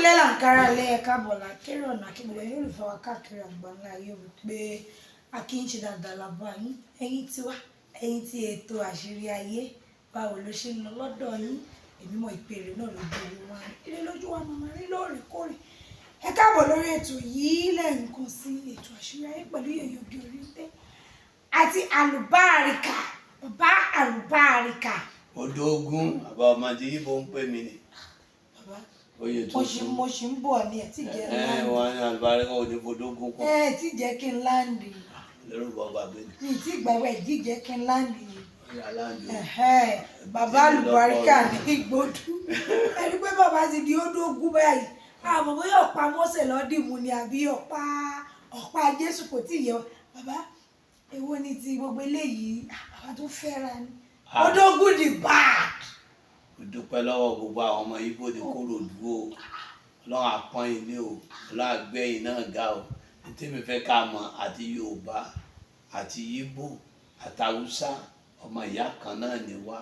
kúlẹ̀ làǹkárá lẹ́ẹ̀ka bọ̀lá kéré ọ̀nà akínbọ̀lẹ̀ yóò fẹ́ wá káàkiri àgbáńlá ayé wípé akínṣe dáadáa làbọ̀ yín ẹ̀yin tiwa ẹ̀yin tí ètò àṣírí ayé báwo ló ṣe ń lọ lọ́dọ̀ yín èmi mọ̀ ìpèrè náà lójú owó wa ilé lójú wa màmá rí lóòrèkóòrè ẹ káàbọ̀ lórí ètò yìí lẹ́yìn kan sí ètò àṣírí ayé pẹ̀lú Yèyé Oge Oríntẹ́ àti àlùbáríkà bàbá àlùbáríkà. Odò ogun àbá ọmọdé yìí bó ń pè mí ni. Oyè tó sùn. Mo ṣì ń bọ̀ ni ẹ̀ tí jẹ́ láǹdì. Wọ́n ní àlùbáríkà òde fodógún kọ́. Tí jẹ́ kí n láǹdì. Lérò bọ́ gbàgbé ni. Mi tí gbàgbé jí jẹ́ kí n láǹdì. Láǹdì. Bàbá àlùbáríkà ní Ìgbòdú. Ẹni pé bàbá ti di odógún báyìí. Àmọ́ bóyá ọ̀pá Mósè lọ́dìmú ni àbí ọ̀pá Jésù kò tí ì yẹ. Bàbá èwo ni ti gbogbo eléyìí bàbá tó fẹ́ra ni. Odógún di bad. Mo dúpẹ́ lọ́wọ́ gbogbo àwọn ọmọ Ìgbò ní Kòròdú o. Ọlọ́run àpọ́n ilé o. Ọlọ́run àgbẹ̀yìn náà ga o. Tèmi fẹ́ ká mọ̀ àti Yorùbá àti Ìgbò àti Haúsá ọmọ ìyá kan náà ni wá.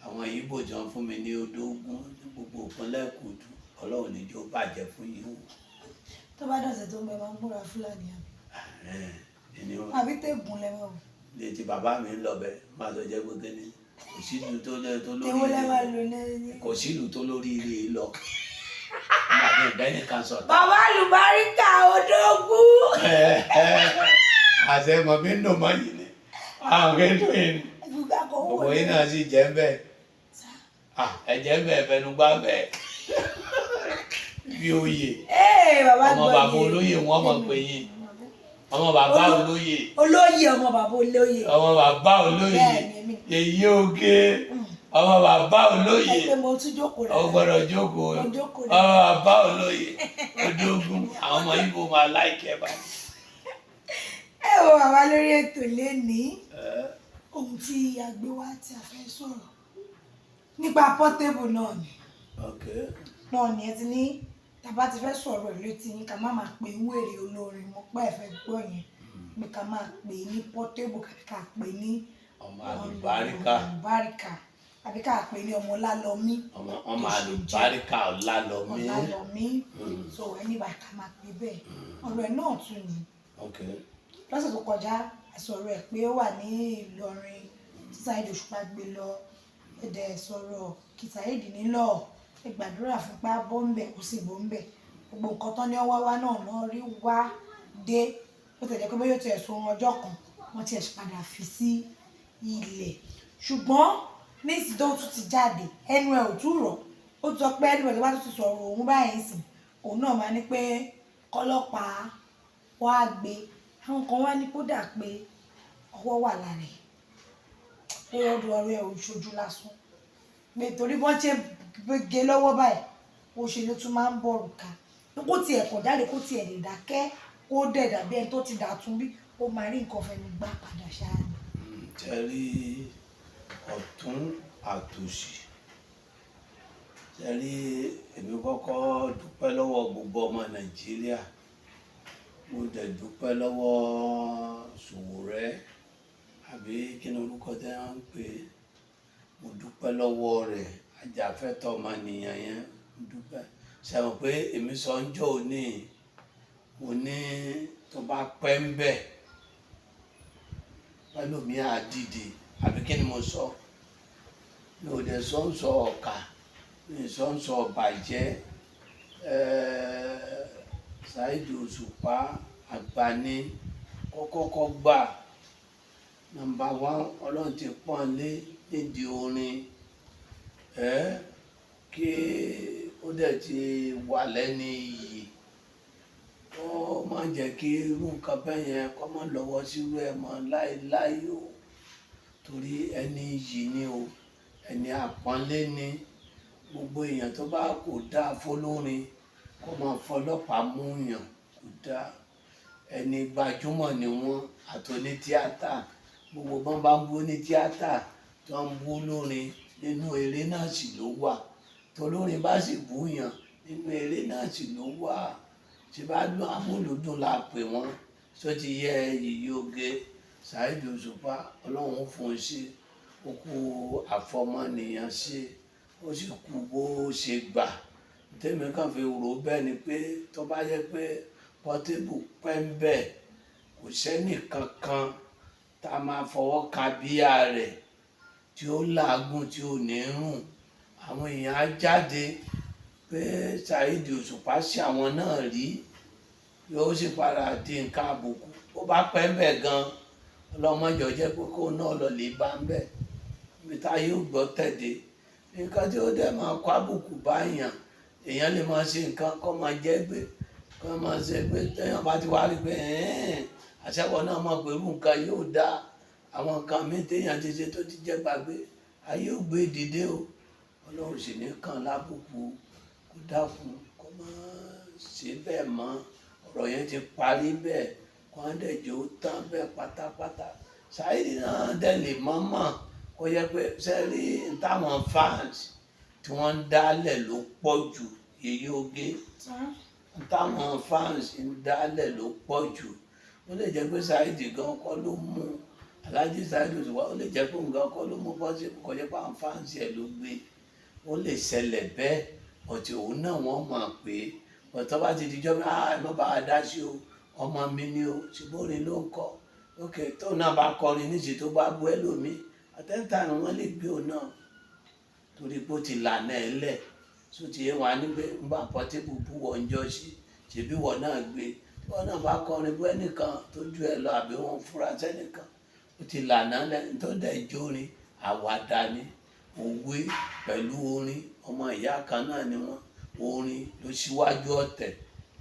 Àwọn Ìgbò jọ fún mi ní odógún ní gbogbo ìpínlẹ̀ Kòdú. Ọlọ́run ní jọ̀ọ́ bàjẹ́ fún yín o. Tó bá dọ̀sẹ̀ tó ń bẹ máa ń múra Fúlàní àbí. Àbí tẹ̀gùn lẹ́wọ̀n. Lè ti bàbá mi ń lọ bẹ máa lọ jẹ́ gbogbo ní. Kò sílùú tó lórí Èwo lẹ máa lò lẹ́yìn. kò sílùú tó lórí ilé lọ. Bàbá ìbẹ́ni kan sọ̀tà. Bàbá àlùbáríkà odógún. Àṣẹ mọ̀ mí ń dùn mọ́ yìí ni. Àwọn kẹ́ńtù yìí ni. Gbogbo yìí náà sì jẹ́ bẹ́ẹ̀. Ẹ̀jẹ̀ bẹ́ẹ̀ fẹnu gbá bẹ́ẹ̀. Bí oyè. Ọmọ bàbá olóyè wọn mọ̀ pé yín. Ọmọ bàbá olóyè. Ọmọ bàbá olóyè. Ọmọ bàbá olóyè. Yèyé Oge. Ọmọ bàbá olóyè. Ẹgbẹ́ mo tún jókòó rẹ̀. Ó gbọ́dọ̀ jókòó. Ọmọ bàbá olóyè. Odógún. Àwọn ọmọ Ìgbò máa láìkẹ́ báyìí. Ẹ wo bàbá lórí ètò lénìí. Ohun tí a gbé wá tí a fẹ́ sọ̀rọ̀ nípa Portable náà ni. Náà ni ẹ ti ní tàbá ti fẹ́ sọ̀rọ̀ ẹ̀ létí yín ká má máa pè ń wèrè olórin mo pẹ́ fẹ́ gbọ́ yẹn pé ká máa pè ní Portable ká pè ní ọmọ àlùbáríkà àbí ká pè ní ọmọ Ọlálọ́mí. Ọmọ àlùbáríkà Ọlálọ́mí. So ẹni bá ká máa pè bẹ́ẹ̀ ọ̀rọ̀ ẹ̀ náà tún ni. Lọ́sẹ̀ tó kọjá àsọ̀rọ̀ ẹ̀ pé ó wà ní Ìlọrin tí Saheed Òṣùpá gbé lọ ẹ̀dẹ̀ sọ̀rọ̀ kí Saheed nílò ẹ gbàdúrà fún pa bọ́m̀bẹ̀ kò sì bọ́m̀bẹ̀ gbogbo nǹkan tán ní ọwọ́ wa náà rí wá dé ó tẹ̀lé pé bóyá ó ti ẹ̀sùn ọjọ́ kan wọ́n ti ẹ̀sùn padà fi sí ilẹ̀ ṣùgbọ́n ní ìsìn tó tún ti jáde ẹnu ẹ̀ ò tún rọ̀ ó sọ pé ẹni bọ̀dọ̀ bá tún ti sọ̀rọ̀ òun báyìí sìn òun náà máa ní pé kọ́lọ́pàá wá gbé àwọn kan wá ní kódà pé ọwọ́ wà lára ẹ̀ pé ọdún ọ̀rẹ́ ẹ̀ ò ṣojú lásán pé torí wọ́n ṣe gbége lọ́wọ́ báyìí ó ṣe ló tún máa ń bọ̀rù ká kó tiẹ̀ kọ̀ jáde kó tiẹ̀ lè dákẹ́ kó dẹ̀ dàbí ẹni tó ti dàtún bí ó máa rí nǹkan fẹnu gbá padà ṣáá ni. Tẹ́rí ọ̀tún àtòsì tẹ́rí èmi kọ́kọ́ dúpẹ́ lọ́wọ́ gbogbo ọmọ Nàìjíríà mo dẹ̀ dúpẹ́ lọ́wọ́ Sowore àbí kí ni orúkọ tẹ́ wọ́n ń pè é mo dúpẹ́ lọ́wọ́ rẹ̀ ajàfẹ́tọ̀ ọmọnìyàn yẹn mo dúpẹ́ ṣàmọ̀ pé èmi sọ ń jọ òní mo ní tó bá pẹ́ ń bẹ̀ pẹ̀lú mi á dìde àbí kí ni mo sọ mi ò dẹ̀ sọ ń sọ ọ̀kà mi ò sọ ń sọ ọ̀bàjẹ́ Saheed Òṣùpá àgbàní kọ́kọ́kọ́ gbà nàmbà 1 Ọlọ́run ti pọ́n lé nídìí orin kí ó dẹ̀ ti wà lẹ́ni iyì ó má jẹ́ kí irú nǹkan bẹ́ẹ̀ yẹn kó má lọ́wọ́ sírú ẹ̀ mọ́ láéláé o torí ẹni iyì ni o ẹni àpọ́nlé ni gbogbo èèyàn tó bá kò dáa fọlórin kó máa fọlọ́pàá mú yàn kò dáa ẹni gbajúmọ̀ ni wọ́n àtòní tíátà gbogbo bọ́n bá ń bú ní tíátà tó ń bú lórin nínú eré náà sì ló wà tolórin bá sì búyàn nínú eré náà sì ló wà tí bá lọ amúlùdùn la pè wọ́n tó ti yẹ Yèyé Oge Saheed Òṣùpá Ọlọ́run fún un ṣe ó kú àfọmọnìyàn ṣe ó sì kú bó ṣe gbà tèmi kàn fi rò bẹ́ẹ̀ ni pé tó bá yẹ pé Portable pẹ́ ń bẹ̀ kò sẹ́nì kankan tá a máa fọwọ́ ka bíyà rẹ̀ tí ó làágùn tí ò ní rùn. Àwọn èèyàn á jáde pé Saheed Òṣùpá ṣe àwọn náà rí, yóò sì padà di nǹkan àbùkù. Ó bá pẹ́ ń bẹ̀ gan ọlọ́mọjọ jẹ́ pé kó náà lọ lè bá ń bẹ̀ níbi tá yóò gbọ́ tẹ̀dé. Nǹkan tí ó dẹ̀ máa kó àbùkù bá èèyàn lè máa ṣe nǹkan kó máa jẹ́ gbé kó máa ṣe pé téèyàn bá ti wá rí pé àṣẹwọ̀ náà mọ̀ pé irú nǹkan yóò dá àwọn nǹkan míì téèyàn ti ṣe tó ti jẹ́ gbàgbé ayé ò gbé dìde o. Ọlọ́run sì ní kàn lábùkù, kó dákun kó má ṣe bẹ́ẹ̀ mọ́. Ọ̀rọ̀ yẹn ti parí bẹ́ẹ̀, kó á dẹ̀ jẹ́ ó tán bẹ́ẹ̀ pátápátá. Saheed náà dẹ̀ lè mọ̀ọ́mọ̀ kó yẹ pé sẹ́rí táwọn fans tí wọ́n ń dálẹ̀ ló pọ̀ jù. Yèyé Oge táwọn fans ń dálẹ̀ ló pọ̀ jù. Ó lè jẹ́ pé Saheed gan kọ́ ló mú Alhaji Saheed Òṣùpá, ó lè jẹ́ pé òun gan kọ́ ló mú Portable, kó jẹ́ pé àwọn fans ẹ̀ ló gbé. Ó lè ṣẹlẹ̀ bẹ́ẹ̀ ọ̀tí òun náà wọ́n mọ̀ pé ọ̀tọ́ bá ti dijọ́ ẹ má bá a dá sí o, ọmọ mi ni o, ṣùgbọ́n orin ló ń kọ. Ok, tó náà bá kọrin níṣẹ́ tó bá bú ẹlòmíì àtẹ́ńtà ni wọ́n lè gbé òun náà torí pé ó ti lànà ẹ̀ lẹ̀. Tó ti yé wa nígbà ńgbà Portable bú wọn jọ sí ṣèbí wọn náà gbé. Tí wọn náà bá kọrin bú ẹnìkan tó ju ẹ lọ àbí wọn fura sẹ́nìkan, ó ti lànà lẹ̀ tó dẹ̀ jórin àwàdà ni òwe pẹ̀lú orin, ọmọ ìyá kan náà ni wọ́n. Orin ló ṣíwájú ọ̀tẹ̀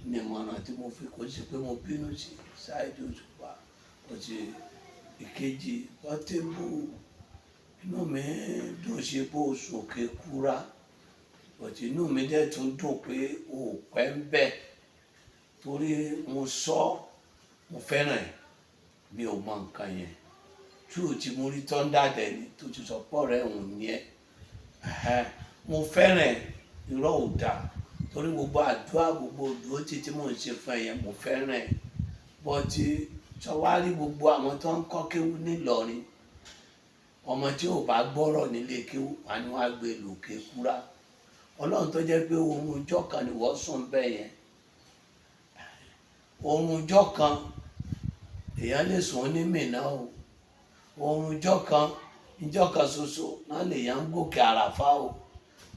ní ìmọ̀ràn tí mo fi, kò sí pé mo bínú sí Saheed Òṣùpá. Ọtí ìkejì Portable, inú mi dùn sí pé o sòkè kúra, ọtí inú mi dẹ̀ tún dùn pé o pẹ́ ń bẹ̀ torí mo fẹ́ràn ẹ̀, mi ò mọ nǹkan yẹn. Tí mo rí Thunder dẹ̀ ni tó ti sọ pọ̀ rẹ̀ òun ni ẹ̀. Mo fẹ́ràn ẹ̀, irọ́ ò dáa torí gbogbo àdúrà gbogbo òdúró tí mò ń ṣe fún ẹ yẹn mo fẹ́ràn ẹ̀. Bọ́tí sọwárí gbogbo àwọn tó ń kọ́ kéwú nílọrin, ọmọ tí ò bá gbọ́rọ̀ nílé kéwú wà ní wàá gbé lòkè kúrá. Ọlọ́run tó jẹ́ pé oorun ọjọ́ kan ni wọ́n sùn bẹ́ẹ̀ yẹn. Oorun ọjọ́ kan èèyàn lè sùn ní Mínà o. Oorun ọjọ́ kan, ìjọ́ kan ṣoṣo náà lèèyàn ń gòkè àràfá o.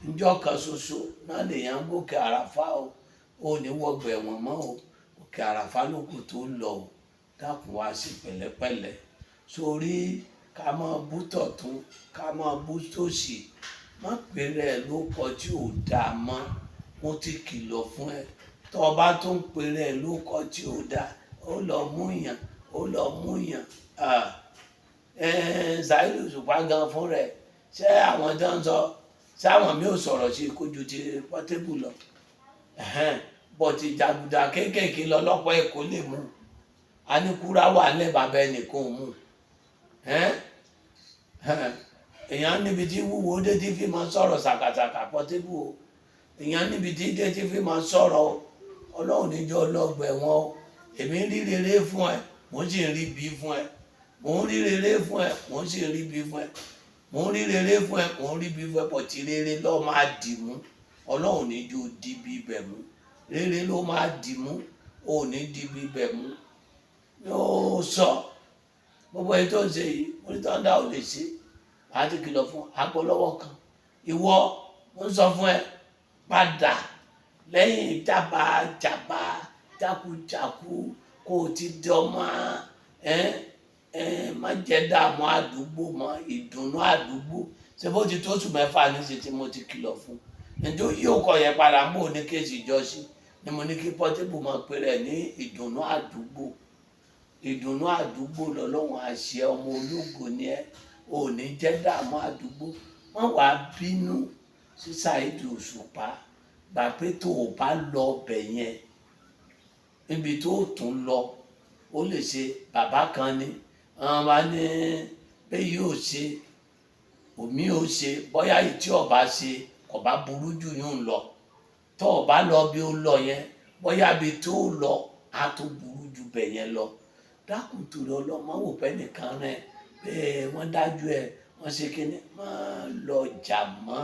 Ìjọ́ kan ṣoṣo náà lèèyàn ń gòkè àràfá o. O ní wọgbà ẹ̀wọ̀n mọ́ o. Òkè àràfá ló kù tó ń lọ o. Dákun wá sí pẹ̀lẹ́pẹ̀lẹ́. Sórí ká máa bú tọ̀tún ká máa bú tòsì, má pèrè ẹ̀ lóko tí ò dáa mọ́. Mo ti kìlọ̀ fún ẹ. Tó o bá tún pèrè ẹ̀ lóko tí ò dáa, ó lọ mú yàn. Saheed Òṣùpá gan fún rẹ̀, ṣé àwọn tó ń sọ ṣé àwọn mi ò sọ̀rọ̀ sí kojú ti Portable lọ? Bọ̀tì jàgùdà kéékèèké lọ́lọ́pọ̀ Èkó lè mú. A ní kúrá wà nílẹ̀ bàbá ẹnìkan mú. Èèyàn níbi tí wúwo dé tí fi máa sọ̀rọ̀ sàkàsàkà Portable o. Èèyàn níbi tí dé tí fi máa sọ̀rọ̀ o. Ọlọ́run níjọ́ ọlọ́gbẹ̀ wọn o. Èmi rí rere fún ẹ, mo sì ń rí bí fún ẹ. Mo ń rí rere fún ẹ, mo sì ń rí bí fún ẹ. Mo ń rí rere fún ẹ, mo ń rí bí fún ẹ. Pọ̀ tí rere ló máa dì mú. Ọlọ́run níjọ́ di bí bẹ̀ mú. Rere ló máa dì mú, ò ní di bí bẹ̀ mú. Yóò sọ gbogbo ẹni tó ń ṣe yìí, mo ní Thunder ò lè ṣe. Màá ti kìlọ̀ fún àpò lọ́wọ́ kan. Ìwọ mo ń sọ fún ẹ padà lẹ́yìn jákujàku kó o ti dọ́mọ má jẹ́ dààmú àdúgbò mọ́, ìdùnnú àdúgbò. Ṣé bó ti tó oṣù mẹ́fà níṣẹ́ tí mo ti kìlọ̀ fún? Ǹjẹ́ yóò kọ yẹn padà ń bò ní kéèsì ìjọsìn ni mo ní kí Portable máa pe rẹ̀ ní ìdùnnú àdúgbò. Ìdùnnú àdúgbò lọ́lọ́run àṣẹ ọmọ ológo ni ẹ. Ò ní jẹ́ dààmú àdúgbò. Má wàá bínú sí Saheed Òṣùpá. Gbà pé tó o bá lọ ọbẹ̀ yẹn níbi tó tún lọ, ó lè ṣe bàbá kan ní àwọn bá ní pé yóò ṣe òmí ò ṣe, bóyá èyí tí ọba ṣe kò bá burú jù yún lọ. Tó o bá lọ bí ó lọ yẹn, bóyá bí tó lọ á tó burú jù bẹ̀ yẹn lọ. Dákun torí Ọlọ́run, má wò pé nìkan rẹ̀ pé wọ́n dájú ẹ̀ wọ́n ṣe kíni máa lọ jà mọ́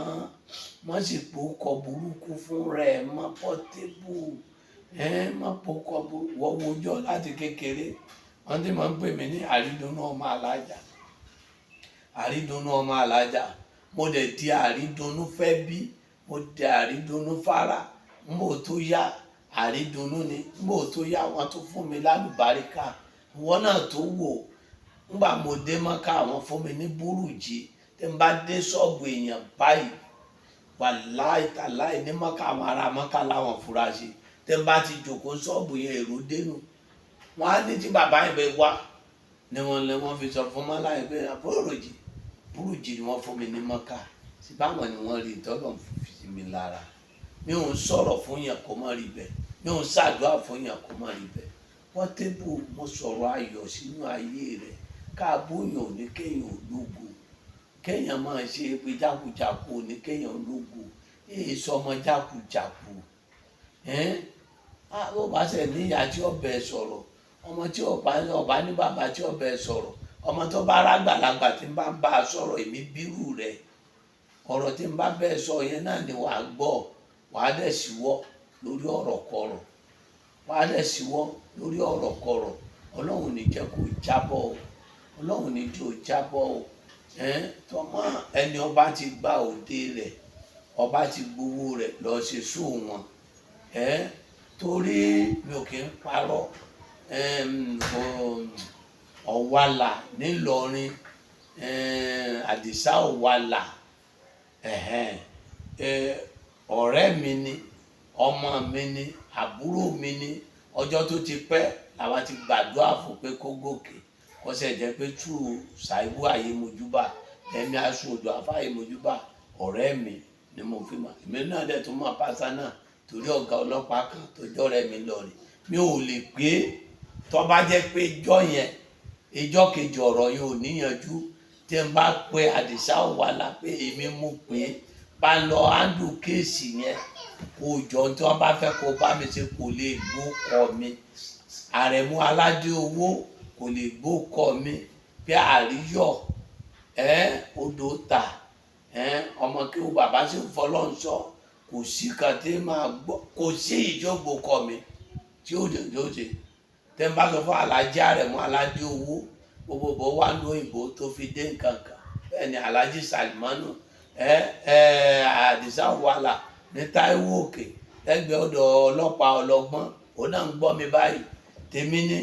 wọ́n sì pòókọ burúkú fún rẹ̀ mọ́ Portable má pòókọ burúkú wọ́n wojọ́ láti kékeré wọ́n ti máa ń pè mí ní àrídùnnú ọmọ alájà àrídùnnú ọmọ alájà mo dẹ̀ di àrídùnnú fẹ́ bí mo di àrídùnnú fara mo tó yá àrídùnnú ni mo tó yá wọ́n tún fún mi lálùbáríkà wọ́n náà tó wò ńgbà mo dé mọ́ká àwọn fún mi ní búrùjì tí n bá dé ṣọ́ọ̀bù èèyàn báyìí wàláì tàláì ní mọ́ká àwọn ará mọ́ká láwọn furasí tí n bá ti jòkó ṣọ́ọ̀bù yẹn èrò dénú wọ́n á ní tí bàbá yẹn bẹ wá ni wọ́n fi sọ fún mọ́lá yẹn pé búrùjì ni wọ́n fún mi ní mọ́ká sí báwọn ni wọ́n rí ìtọ́lọ̀ fi mi lára mi ò ń sọ̀rọ̀ fún yẹn kó má rí bẹ́ẹ̀ mi ò ń ṣàdúrà fún yẹn kó má rí bẹ́ẹ̀ Portable mo sọ̀rọ̀ ayọ̀ sínú ayé rẹ̀ káàbóyàn ò ní kéèyàn ológo kéèyàn máa ṣe pé jákujàku ò ní kéèyàn ológo èyí sọmọ jákujàku ó bá ṣe níyà tí ọbẹ sọ̀rọ̀ ọmọ tí ọba ní bàbá tí ọbẹ sọ̀rọ̀ ọmọ tó bá rágbàlagbà tí ń bá ń bá a sọ̀rọ̀ èmi bírù rẹ̀ ọ̀rọ̀ tí ń bá bẹ́ẹ̀ sọ yẹn náà ni wàá gbọ́ wàá dẹ̀ síwọ́ lórí ọ̀rọ̀ kọ̀rọ̀ wàá dẹ̀ síwọ́ lórí ọ̀rọ̀ kọ̀rọ̀ Ọlọ́run ní jẹ́ kó jábọ́ o Ọlọ́run ní jẹ́ ó jábọ́ o tọmọ ẹni ọba ti gba òde rẹ̀ ọba ti gbowó rẹ̀ lọ ṣe sóò wọn torí mi ò kí ń parọ́ Ọ̀wàlà nílọrin Àdìsá Ọ̀wàlà ọ̀rẹ́ mi ni ọmọ mi ni àbúrò mi ni ọjọ́ tó ti pẹ́ làwa ti gbàdúrà fún pé kó gòkè kó ṣe jẹ́ pé tú Ṣàìbù Ayémojúbà ẹ̀mí aṣọ òjò àfá Ayémojúbà ọ̀rẹ́ mi ni mo fi mọ̀ èmi náà dẹ̀ tún mọ̀ pásá náà torí ọ̀gá ọlọ́pàá kan tó jọ́rẹ́ mi lọ́rin mi ò lè pé tó bá jẹ́ pé ìjọ yẹn ìjọ kejì ọ̀rọ̀ yẹn ò níyanjú tí n bá pe Àdìsá Ọ̀wàlà pé èmi mú pé bá lọ handle kéèsì yẹn kò jọ tí wọ́n bá fẹ́ kó bá mi ṣe kò lè gbó kọ mi Àrẹ̀mú Aládé Owó kò lè gbó kọ mi bí Àríyọ̀ odò ta ọmọ kí o bàbá sì ń fọlọ́n sọ kò sí kan tí máa gbọ́ kò sí ìjọgbó kọ mi tí ó dé tẹ́ ń bá sọ fún Aláàjì Àrẹ̀mú Aládé Owó gbogbo bó wà ní òyìnbó tó fi dé nǹkan kan bẹ́ẹ̀ ni Aláàjì Sàlìmánù Àdìsá Ọ̀wàlà ní Táíwò Òkè lẹ́gbẹ̀ẹ́ ọ̀dọ̀ ọlọ́pàá ọlọ́gbọ́n òun náà ń gbọ́ mi báyìí tèmi ní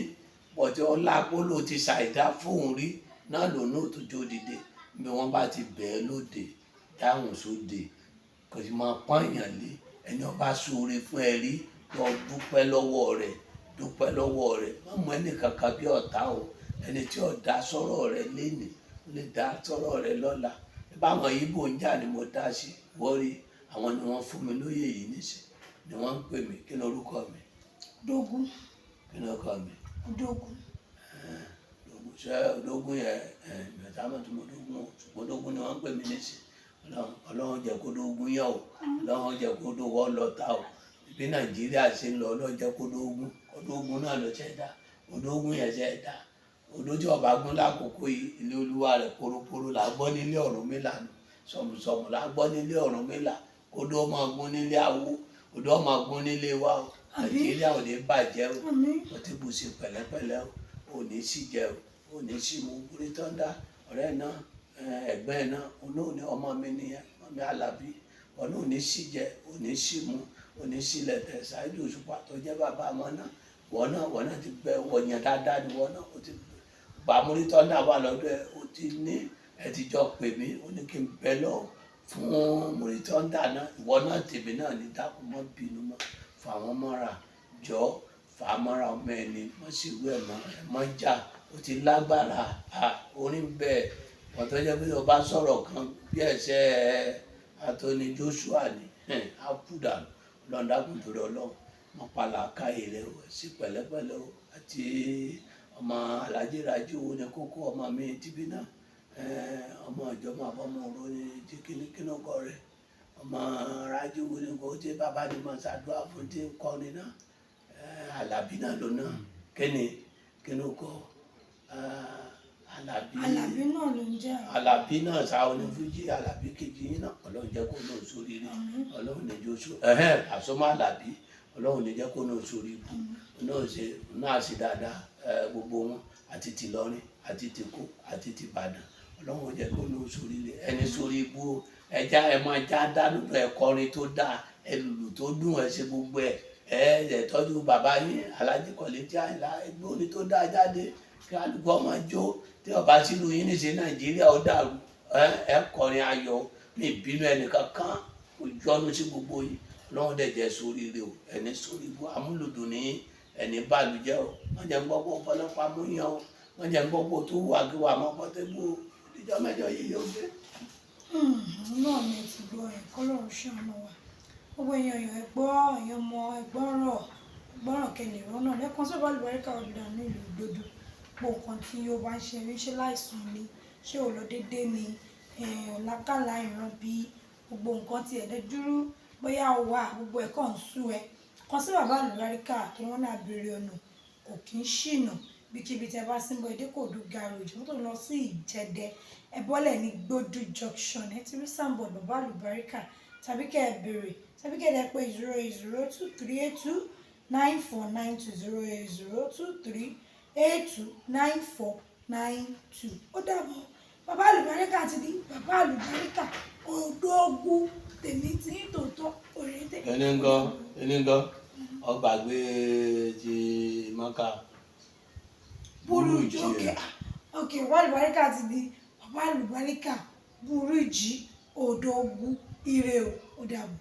pọ̀tí Ọlápólò ti ṣàìdá fóun rí náà lòun náà tó jó dìde bí wọ́n bá ti bẹ̀ẹ́ lóde dáhùn sóde kò sì máa pọ́nyàn lé ẹni ọba ṣoore fún ẹ rí lọ dúpẹ́ lọ́wọ́ rẹ̀ má mú ẹnì kankan bí ọ̀tá o ẹni tí ọ̀dá sọ̀rọ̀ rẹ̀ lénìí ó lè dá sọ̀rọ̀ rẹ̀ lọ́la báwọn Ìgbò ń jà ni mo dá sí wọ́rí àwọn ni wọ́n fún mi lóyè yìí níṣẹ́ ni wọ́n ń pè mí kí ni orúkọ mi. Dógún. kí ni orúkọ mi. Dógún. Dógún ṣé Dógún yẹn ìgbàtà mọ̀ tó mọ̀ Dógún o ṣùgbọ́n Dógún ni wọ́n ń pè mí níṣẹ́ Ọlọ́run jẹ́ kó Dógún yẹ o Ọlọ́run jẹ́ kó Dógún lọ́ta o bí Nàìjíríà ṣe ń lọ Ọlọ́run jẹ́ kó Dógún náà lọ ṣẹ̀ dá Dógún yẹn ṣẹ̀ dá odójú ọba gún lákòókò ilé olúwa rẹ̀ poroporo là gbọ́ nílé Ọ̀rúnmìlà sọmùsọmù là gbọ́ nílé Ọ̀rúnmìlà odó ọmọ gún nílé Awo odó ọmọ gún nílé wa o Nàìjíríà ò ní bàjẹ́ o Portable ṣe pẹ̀lẹ́pẹ̀lẹ́ o ò ní sí jẹ o ò ní sí mu orí tọ́ndà ọ̀rẹ́ náà ẹ̀gbẹ́ náà olóòní ọmọ mi nìyẹn ọmọ mi Alábí ọ̀nà ò ní sí jẹ ò ní sí mu ò ní sí lẹ̀tẹ̀ Saheed Òṣùpá tó jẹ́ bàbá ọmọ náà wọ́n náà ti bẹ wọ̀nyẹn dáadáa ni wọ́n náà ó ti bàmúrí tọ́ndà wà lọ́dọ̀ ẹ̀ ó ti ní ẹ ti jọ pè mí ó ní kí n bẹ lọ fún múrí tọ́ndà náà ìwọ náà tèmi náà ní dákun mọ́ bínú mọ́ fàwọn mọ́ra jọ fàmọ́ra ọmọ ẹni mọ́ sí ìwé ẹ̀mọ́ jà ó ti lágbára orin bẹ́ẹ̀ wọ́n tó jẹ́ pé o bá sọ̀rọ̀ kan bí ẹ̀ṣẹ̀ Anthony Joshua ni àpùdà lọ́ndàkùn tó lọ lọ́wọ́ mọ́ pàlàkà èrè o sí pẹ̀lẹ́pẹ̀lẹ́ o àti ọmọ Alhaji Raji Owó ní kókó ọmọ mi tìbí náà ọmọ ìjọba àbọ̀mọ̀ ọ̀rọ̀ ní ti kíníkínú kọ rẹ̀ ọmọ Raji Owó ní kó tí bàbá ni mo ṣàdúrà fún tí ń kọ́ni náà Alábí náà ló náà kíni kínú kọ Àlàbí náà ló ń jẹ́ Àlàbí náà sá onífújì Àlàbí kejì yín náà Ọlọ́run jẹ́ kó náà sórí rí Ọlọ́run ní jẹ́ oṣù àsomọ́ Àlàbí Ọlọ́run ní jẹ́ kó náà sórí ibú náà ṣe dáadáa gbogbo wọn àti tìlọrin àti tìkó àti tìbàdàn Ọlọ́run jẹ́ kó náà sórí rí ẹni sórí ibú ẹja ẹ máa já dánú ẹkọrin tó dáa ẹlùlù tó dùn ẹ ṣe gbogbo ẹ tọ́jú bàbá yín Alhaji Kollington Àyìnlá ẹgbẹ́ orin tó dáa jáde kí alùpùpù ọmọ jó tí ọba sílùú yín ní ṣe Nàìjíríà ó dàrú ẹ kọrin ayọ̀ ní ìbínú ẹnìkan kan ojú ọ̀nà sí gbogbo yìí Ọlọ́run dẹ̀ jẹ́ sórí rẹ o ẹni sórí ibú amúlùdùn ní ẹni bàlùjẹ́ o wọ́n jẹ́ ń gbọ́ pé ọ̀pọ̀lọpọ̀ amúyàn o wọ́n jẹ́ ń gbọ́ pé tó wà kí wà mọ́ pọ́tẹ́bù o ìjọ mẹ́jọ yìí yóò gbé. náà ni ti gbọ́ ẹ̀ kọ́lọ́run ṣàánú wa gbogbo èèyàn ẹ̀gbọ́ èèyàn ọmọ ẹ̀gbọ́ràn kẹlẹ̀ rọ́nà lẹ́kàn sọ́ba àlùbáríkà ọ̀dà ní ìlú Ìgbòdò gbogbo nǹkan tí ó bá ń ṣe rí ṣe láìsùn ni ṣé ò lọ dédé ni ọ̀làkàlà ìran bí gbogbo nǹkan ti ẹ̀dẹ́ dúró bóyá ó wà gbogbo ẹ̀ kàn ń sú ẹ kan sí bàbá àlùbáríkà tó wọ́n náà béèrè ọ̀nà kò kí ń ṣìnà bíkíbi tẹ bá sínbọ Ìdíkòdú garage mọ́tò lọ sí Ìjẹ̀dẹ̀ ẹ bọ́lẹ̀ ní Gbódú junction ẹ ti rí sáǹbọ̀ bàbá àlùbáríkà tàbí kẹ́ ẹ béèrè tàbí kẹ́ ẹ pé 08023829492 08023829492 ó dàbọ̀ bàbá àlùbáríkà ti di bàbá àlùbáríkà Odògwu tèmi tí ń tòótọ́ òrèǹtẹ̀. ẹni ń gan ọgbàgbé ti mọ́ká Burújí ok bàbá àlùbáríkà ti di bàbá àlùbáríkà Burújí Odògwu ire o ó dàbọ̀.